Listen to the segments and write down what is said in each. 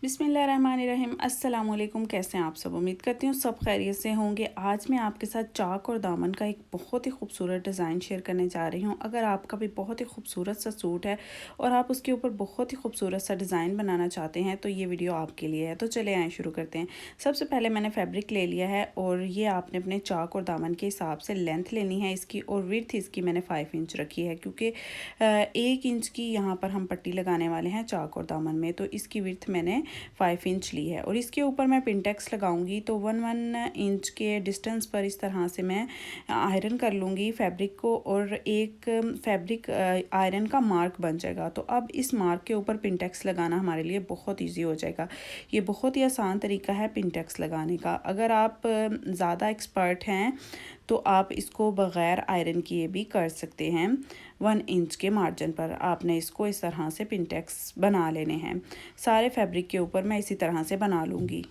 बिस्मिल्लाहिर्रहमानिर्रहीम। अस्सलाम वालेकुम। कैसे हैं आप सब? उम्मीद करती हूँ सब खैरियत से होंगे। आज मैं आपके साथ चाक और दामन का एक बहुत ही खूबसूरत डिज़ाइन शेयर करने जा रही हूँ। अगर आपका भी बहुत ही खूबसूरत सा सूट है और आप उसके ऊपर बहुत ही खूबसूरत सा डिज़ाइन बनाना चाहते हैं तो ये वीडियो आपके लिए है। तो चले आएँ शुरू करते हैं। सबसे पहले मैंने फैब्रिक ले लिया है और ये आपने अपने चाक और दामन के हिसाब से लेंथ लेनी है इसकी, और विड्थ इसकी मैंने 5 इंच रखी है क्योंकि 1 इंच की यहाँ पर हम पट्टी लगाने वाले हैं चाक और दामन में। तो इसकी विड्थ मैंने 5 इंच ली है और इसके ऊपर मैं पिनटेक्स लगाऊंगी। तो 1 इंच के डिस्टेंस पर इस तरह से मैं आयरन कर लूँगी फैब्रिक को, और एक फैब्रिक आयरन का मार्क बन जाएगा। तो अब इस मार्क के ऊपर पिनटेक्स लगाना हमारे लिए बहुत ईजी हो जाएगा। ये बहुत ही आसान तरीका है पिनटेक्स लगाने का। अगर आप ज़्यादा एक्सपर्ट हैं तो आप इसको बग़ैर आयरन किए भी कर सकते हैं। 1 इंच के मार्जिन पर आपने इसको इस तरह से पिनटेक्स बना लेने हैं। सारे फैब्रिक के ऊपर मैं इसी तरह से बना लूँगी।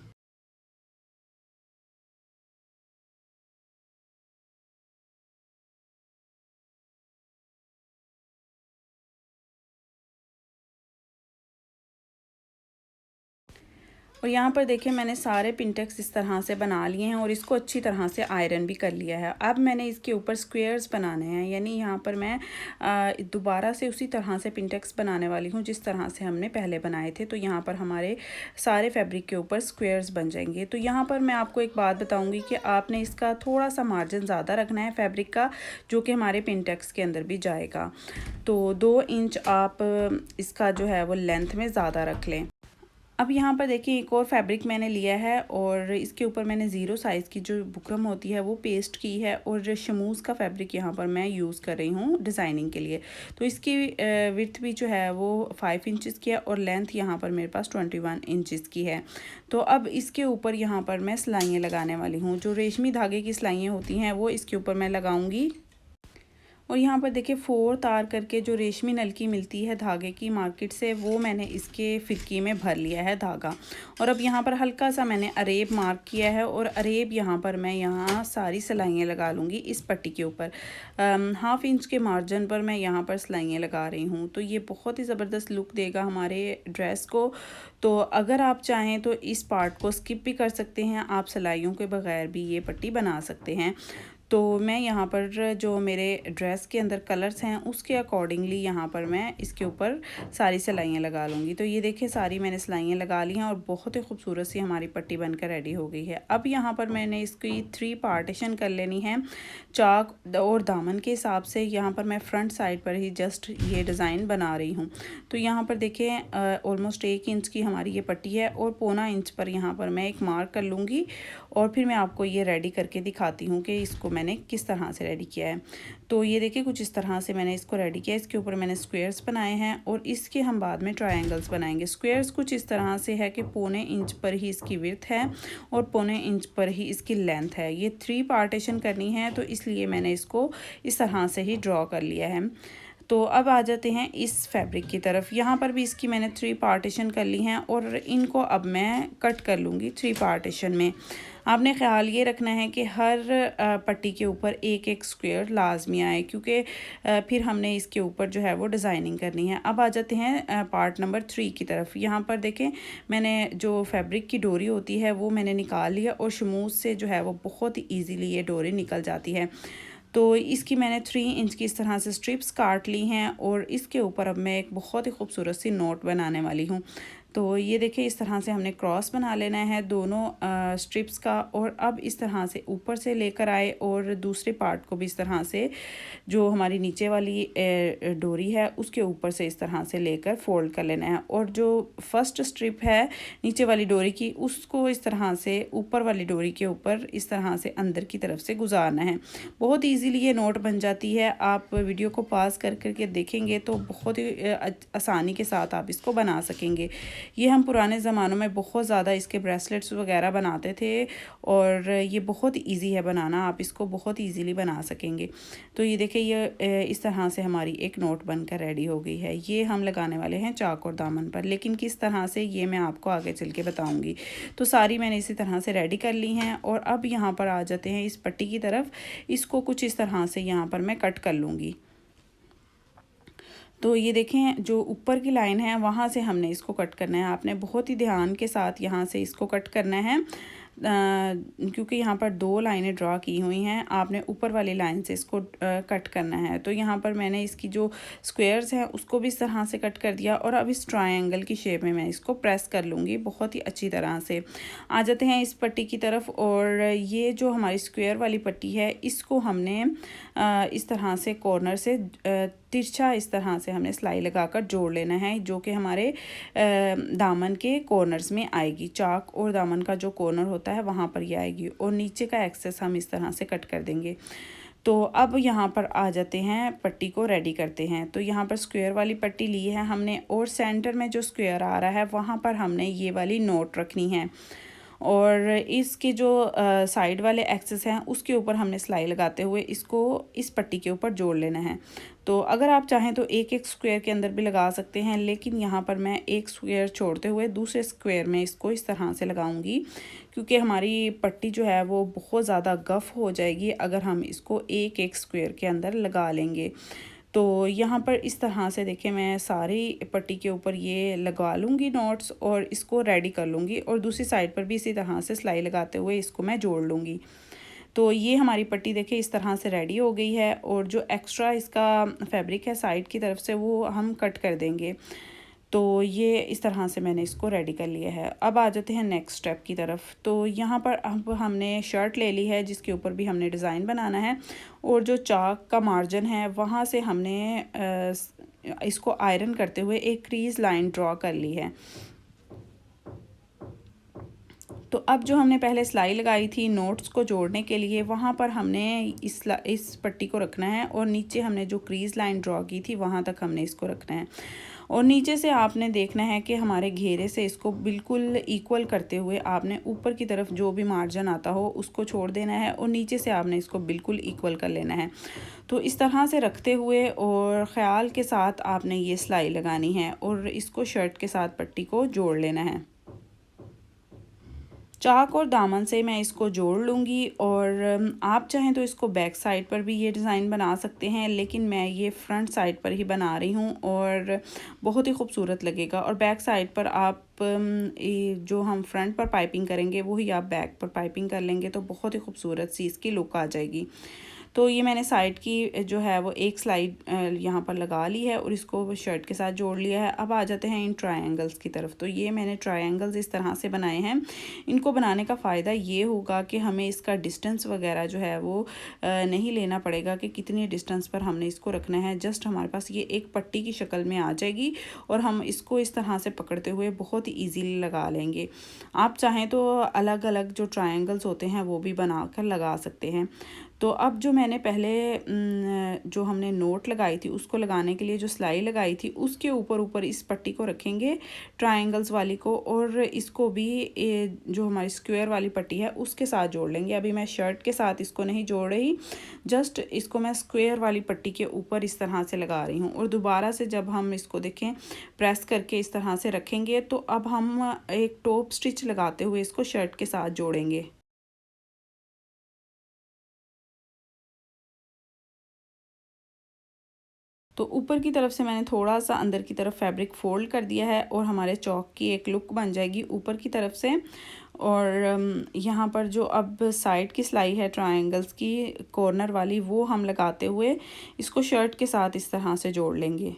और यहाँ पर देखिए मैंने सारे पिनटेक्स इस तरह से बना लिए हैं और इसको अच्छी तरह से आयरन भी कर लिया है। अब मैंने इसके ऊपर स्क्वेयर्स बनाने हैं, यानी यहाँ पर मैं दोबारा से उसी तरह से पिनटेक्स बनाने वाली हूँ जिस तरह से हमने पहले बनाए थे। तो यहाँ पर हमारे सारे फैब्रिक के ऊपर स्क्वेयर्स बन जाएंगे। तो यहाँ पर मैं आपको एक बात बताऊँगी कि आपने इसका थोड़ा सा मार्जिन ज़्यादा रखना है फैब्रिक का, जो कि हमारे पिनटेक्स के अंदर भी जाएगा। तो 2 इंच आप इसका जो है वो लेंथ में ज़्यादा रख लें। अब यहाँ पर देखिए एक और फैब्रिक मैंने लिया है और इसके ऊपर मैंने ज़ीरो साइज़ की जो बुकरम होती है वो पेस्ट की है, और शमूज़ का फैब्रिक यहाँ पर मैं यूज़ कर रही हूँ डिज़ाइनिंग के लिए। तो इसकी विड्थ भी जो है वो 5 इंचज़ की है और लेंथ यहाँ पर मेरे पास 21 इंचज़ की है। तो अब इसके ऊपर यहाँ पर मैं सिलाइयाँ लगाने वाली हूँ। जो रेशमी धागे की सिलाइयाँ होती हैं वो इसके ऊपर मैं लगाऊँगी। और यहाँ पर देखिए 4 तार करके जो रेशमी नलकी मिलती है धागे की मार्केट से, वो मैंने इसके फिरकी में भर लिया है धागा। और अब यहाँ पर हल्का सा मैंने अरेब मार्क किया है और अरेब यहाँ पर मैं यहाँ सारी सिलाइयाँ लगा लूँगी इस पट्टी के ऊपर। 1/2 इंच के मार्जिन पर मैं यहाँ पर सिलाइयाँ लगा रही हूँ। तो ये बहुत ही ज़बरदस्त लुक देगा हमारे ड्रेस को। तो अगर आप चाहें तो इस पार्ट को स्किप भी कर सकते हैं, आप सिलाइयों के बगैर भी ये पट्टी बना सकते हैं। तो मैं यहाँ पर जो मेरे ड्रेस के अंदर कलर्स हैं उसके अकॉर्डिंगली यहाँ पर मैं इसके ऊपर सारी सिलाइयाँ लगा लूँगी। तो ये देखिए सारी मैंने सिलाइयाँ लगा ली हैं और बहुत ही खूबसूरत सी हमारी पट्टी बनकर रेडी हो गई है। अब यहाँ पर मैंने इसकी 3 पार्टीशन कर लेनी है चाक और दामन के हिसाब से। यहाँ पर मैं फ्रंट साइड पर ही जस्ट ये डिज़ाइन बना रही हूँ। तो यहाँ पर देखिए ऑलमोस्ट 1 इंच की हमारी ये पट्टी है और 1/4 इंच पर यहाँ पर मैं एक मार्क कर लूँगी और फिर मैं आपको ये रेडी करके दिखाती हूँ कि इसको मैंने किस तरह से रेडी किया है। तो ये देखिए कुछ इस तरह से मैंने इसको रेडी किया। इसके ऊपर मैंने स्क्वेयर्स बनाए हैं और इसके हम बाद में ट्रायंगल्स बनाएंगे। स्क्वेयर्स कुछ इस तरह से है कि 1/4 इंच पर ही इसकी विड्थ है और 1/4 इंच पर ही इसकी लेंथ है। ये 3 पार्टीशन करनी है तो इसलिए मैंने इसको इस तरह से ही ड्रॉ कर लिया है। तो अब आ जाते हैं इस फैब्रिक की तरफ। यहाँ पर भी इसकी मैंने 3 पार्टीशन कर ली हैं और इनको अब मैं कट कर लूँगी 3 पार्टीशन में। आपने ख्याल ये रखना है कि हर पट्टी के ऊपर एक एक स्क्वायर लाजमी आए, क्योंकि फिर हमने इसके ऊपर जो है वो डिज़ाइनिंग करनी है। अब आ जाते हैं पार्ट नंबर 3 की तरफ। यहाँ पर देखें मैंने जो फैब्रिक की डोरी होती है वो मैंने निकाल लिया और शमूज से जो है वो बहुत ही ईजीली ये डोरी निकल जाती है। तो इसकी मैंने 3 इंच की इस तरह से स्ट्रिप्स काट ली हैं और इसके ऊपर अब मैं एक बहुत ही खूबसूरत सी नोट बनाने वाली हूँ। तो ये देखिए इस तरह से हमने क्रॉस बना लेना है दोनों स्ट्रिप्स का, और अब इस तरह से ऊपर से लेकर आए और दूसरे पार्ट को भी इस तरह से जो हमारी नीचे वाली डोरी है उसके ऊपर से इस तरह से लेकर फोल्ड कर लेना है। और जो फर्स्ट स्ट्रिप है नीचे वाली डोरी की उसको इस तरह से ऊपर वाली डोरी के ऊपर इस तरह से अंदर की तरफ से गुजारना है। बहुत ईजीली ये नोट बन जाती है। आप वीडियो को पॉज कर करके देखेंगे तो बहुत ही आसानी के साथ आप इसको बना सकेंगे। ये हम पुराने ज़मानों में बहुत ज़्यादा इसके ब्रेसलेट्स वगैरह बनाते थे और ये बहुत ईजी है बनाना, आप इसको बहुत ईजीली बना सकेंगे। तो ये देखिए ये इस तरह से हमारी एक नोट बनकर रेडी हो गई है। ये हम लगाने वाले हैं चाक और दामन पर, लेकिन किस तरह से ये मैं आपको आगे चल के बताऊँगी। तो सारी मैंने इसी तरह से रेडी कर ली हैं और अब यहाँ पर आ जाते हैं इस पट्टी की तरफ। इसको कुछ इस तरह से यहाँ पर मैं कट कर लूँगी। तो ये देखें जो ऊपर की लाइन है वहाँ से हमने इसको कट करना है। आपने बहुत ही ध्यान के साथ यहाँ से इसको कट करना है, क्योंकि यहाँ पर 2 लाइनें ड्रा की हुई हैं। आपने ऊपर वाली लाइन से इसको कट करना है। तो यहाँ पर मैंने इसकी जो स्क्वायर्स हैं उसको भी इस तरह से कट कर दिया और अब इस ट्रायंगल की शेप में मैं इसको प्रेस कर लूँगी बहुत ही अच्छी तरह से। आ जाते हैं इस पट्टी की तरफ, और ये जो हमारी स्क्वायर वाली पट्टी है इसको हमने इस तरह से कॉर्नर से तिरछा इस तरह से हमने सिलाई लगाकर जोड़ लेना है, जो कि हमारे दामन के कॉर्नर्स में आएगी। चाक और दामन का जो कॉर्नर होता है वहाँ पर ये आएगी, और नीचे का एक्सेस हम इस तरह से कट कर देंगे। तो अब यहाँ पर आ जाते हैं, पट्टी को रेडी करते हैं। तो यहाँ पर स्क्वायर वाली पट्टी ली है हमने, और सेंटर में जो स्क्वायर आ रहा है वहाँ पर हमने ये वाली नोट रखनी है, और इसके जो साइड वाले एक्सेस हैं उसके ऊपर हमने सिलाई लगाते हुए इसको इस पट्टी के ऊपर जोड़ लेना है। तो अगर आप चाहें तो एक एक स्क्वायर के अंदर भी लगा सकते हैं, लेकिन यहाँ पर मैं एक स्क्वायर छोड़ते हुए दूसरे स्क्वायर में इसको इस तरह से लगाऊंगी, क्योंकि हमारी पट्टी जो है वो बहुत ज़्यादा गफ़ हो जाएगी अगर हम इसको एक एक स्क्वायर के अंदर लगा लेंगे। तो यहाँ पर इस तरह से देखें, मैं सारी पट्टी के ऊपर ये लगवा लूँगी नॉट्स और इसको रेडी कर लूँगी, और दूसरी साइड पर भी इसी तरह से सिलाई लगाते हुए इसको मैं जोड़ लूँगी। तो ये हमारी पट्टी देखिए इस तरह से रेडी हो गई है, और जो एक्स्ट्रा इसका फैब्रिक है साइड की तरफ से वो हम कट कर देंगे। तो ये इस तरह से मैंने इसको रेडी कर लिया है। अब आ जाते हैं नेक्स्ट स्टेप की तरफ। तो यहाँ पर अब हमने शर्ट ले ली है जिसके ऊपर भी हमने डिज़ाइन बनाना है, और जो चाक का मार्जिन है वहाँ से हमने इसको आयरन करते हुए एक क्रीज लाइन ड्रॉ कर ली है। तो अब जो हमने पहले सिलाई लगाई थी नोट्स को जोड़ने के लिए, वहाँ पर हमने इस पट्टी को रखना है, और नीचे हमने जो क्रीज लाइन ड्रॉ की थी वहाँ तक हमने इसको रखना है। और नीचे से आपने देखना है कि हमारे घेरे से इसको बिल्कुल इक्वल करते हुए आपने ऊपर की तरफ जो भी मार्जिन आता हो उसको छोड़ देना है, और नीचे से आपने इसको बिल्कुल इक्वल कर लेना है। तो इस तरह से रखते हुए और ख़्याल के साथ आपने ये सिलाई लगानी है, और इसको शर्ट के साथ पट्टी को जोड़ लेना है। चाक और दामन से मैं इसको जोड़ लूँगी, और आप चाहें तो इसको बैक साइड पर भी ये डिज़ाइन बना सकते हैं, लेकिन मैं ये फ्रंट साइड पर ही बना रही हूँ और बहुत ही खूबसूरत लगेगा। और बैक साइड पर आप जो हम फ्रंट पर पाइपिंग करेंगे वही आप बैक पर पाइपिंग कर लेंगे, तो बहुत ही खूबसूरत सी इसकी लुक आ जाएगी। तो ये मैंने साइड की जो है वो एक स्लाइड यहाँ पर लगा ली है और इसको शर्ट के साथ जोड़ लिया है। अब आ जाते हैं इन ट्रायंगल्स की तरफ। तो ये मैंने ट्रायंगल्स इस तरह से बनाए हैं। इनको बनाने का फ़ायदा ये होगा कि हमें इसका डिस्टेंस वगैरह जो है वो नहीं लेना पड़ेगा कि कितनी डिस्टेंस पर हमने इसको रखना है। जस्ट हमारे पास ये एक पट्टी की शक्ल में आ जाएगी, और हम इसको इस तरह से पकड़ते हुए बहुत ही ईजीली लगा लेंगे। आप चाहें तो अलग अलग जो ट्रायंगल्स होते हैं वो भी बना कर लगा सकते हैं। तो अब जो मैंने पहले जो हमने नोट लगाई थी उसको लगाने के लिए जो सिलाई लगाई थी उसके ऊपर इस पट्टी को रखेंगे ट्रायंगल्स वाली को, और इसको भी जो हमारी स्क्वायर वाली पट्टी है उसके साथ जोड़ लेंगे। अभी मैं शर्ट के साथ इसको नहीं जोड़ रही, जस्ट इसको मैं स्क्वायर वाली पट्टी के ऊपर इस तरह से लगा रही हूँ। और दोबारा से जब हम इसको देखें प्रेस करके इस तरह से रखेंगे, तो अब हम एक टॉप स्टिच लगाते हुए इसको शर्ट के साथ जोड़ेंगे। तो ऊपर की तरफ से मैंने थोड़ा सा अंदर की तरफ फैब्रिक फोल्ड कर दिया है, और हमारे चौक की एक लुक बन जाएगी ऊपर की तरफ से। और यहाँ पर जो अब साइड की सिलाई है ट्रायंगल्स की कॉर्नर वाली, वो हम लगाते हुए इसको शर्ट के साथ इस तरह से जोड़ लेंगे।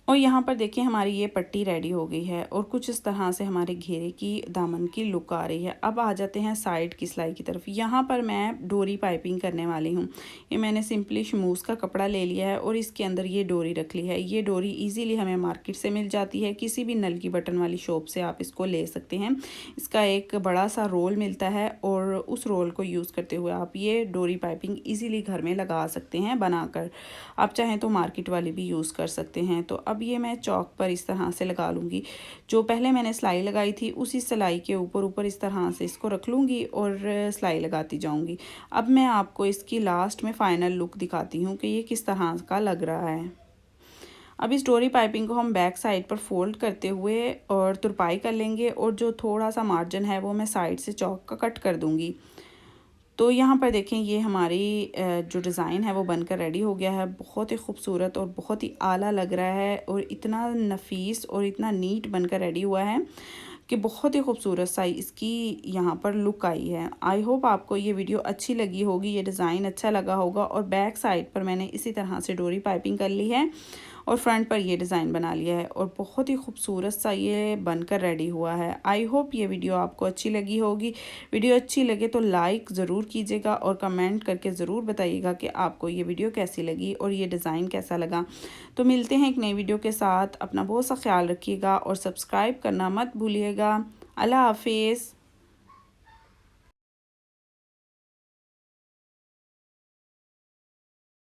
और यहाँ पर देखिए हमारी ये पट्टी रेडी हो गई है, और कुछ इस तरह से हमारे घेरे की दामन की लुक आ रही है। अब आ जाते हैं साइड की सिलाई की तरफ। यहाँ पर मैं डोरी पाइपिंग करने वाली हूँ। ये मैंने सिंपली शमूस का कपड़ा ले लिया है और इसके अंदर ये डोरी रख ली है। ये डोरी इजीली हमें मार्केट से मिल जाती है, किसी भी नल की बटन वाली शॉप से आप इसको ले सकते हैं। इसका एक बड़ा सा रोल मिलता है, और उस रोल को यूज़ करते हुए आप ये डोरी पाइपिंग ईजीली घर में लगा सकते हैं बनाकर। आप चाहें तो मार्केट वाली भी यूज़ कर सकते हैं। तो अब ये मैं चौक पर इस तरह से लगा लूँगी। जो पहले मैंने सिलाई लगाई थी उसी सिलाई के ऊपर इस तरह से इसको रख लूँगी और सिलाई लगाती जाऊँगी। अब मैं आपको इसकी लास्ट में फ़ाइनल लुक दिखाती हूँ कि ये किस तरह का लग रहा है। अब इस डोरी पाइपिंग को हम बैक साइड पर फोल्ड करते हुए और तुरपाई कर लेंगे और जो थोड़ा सा मार्जिन है वो मैं साइड से चौक का कट कर दूँगी। तो यहाँ पर देखें ये हमारी जो डिज़ाइन है वो बनकर रेडी हो गया है। बहुत ही खूबसूरत और बहुत ही आला लग रहा है और इतना नफीस और इतना नीट बनकर रेडी हुआ है कि बहुत ही खूबसूरत सा इसकी यहाँ पर लुक आई है। आई होप आपको ये वीडियो अच्छी लगी होगी, ये डिज़ाइन अच्छा लगा होगा। और बैक साइड पर मैंने इसी तरह से डोरी पाइपिंग कर ली है और फ्रंट पर ये डिज़ाइन बना लिया है और बहुत ही खूबसूरत सा ये बनकर रेडी हुआ है। आई होप ये वीडियो आपको अच्छी लगी होगी। वीडियो अच्छी लगे तो लाइक ज़रूर कीजिएगा और कमेंट करके ज़रूर बताइएगा कि आपको ये वीडियो कैसी लगी और ये डिज़ाइन कैसा लगा। तो मिलते हैं एक नई वीडियो के साथ। अपना बहुत सा ख्याल रखिएगा और सब्सक्राइब करना मत भूलिएगा। अल्लाह हाफिज़।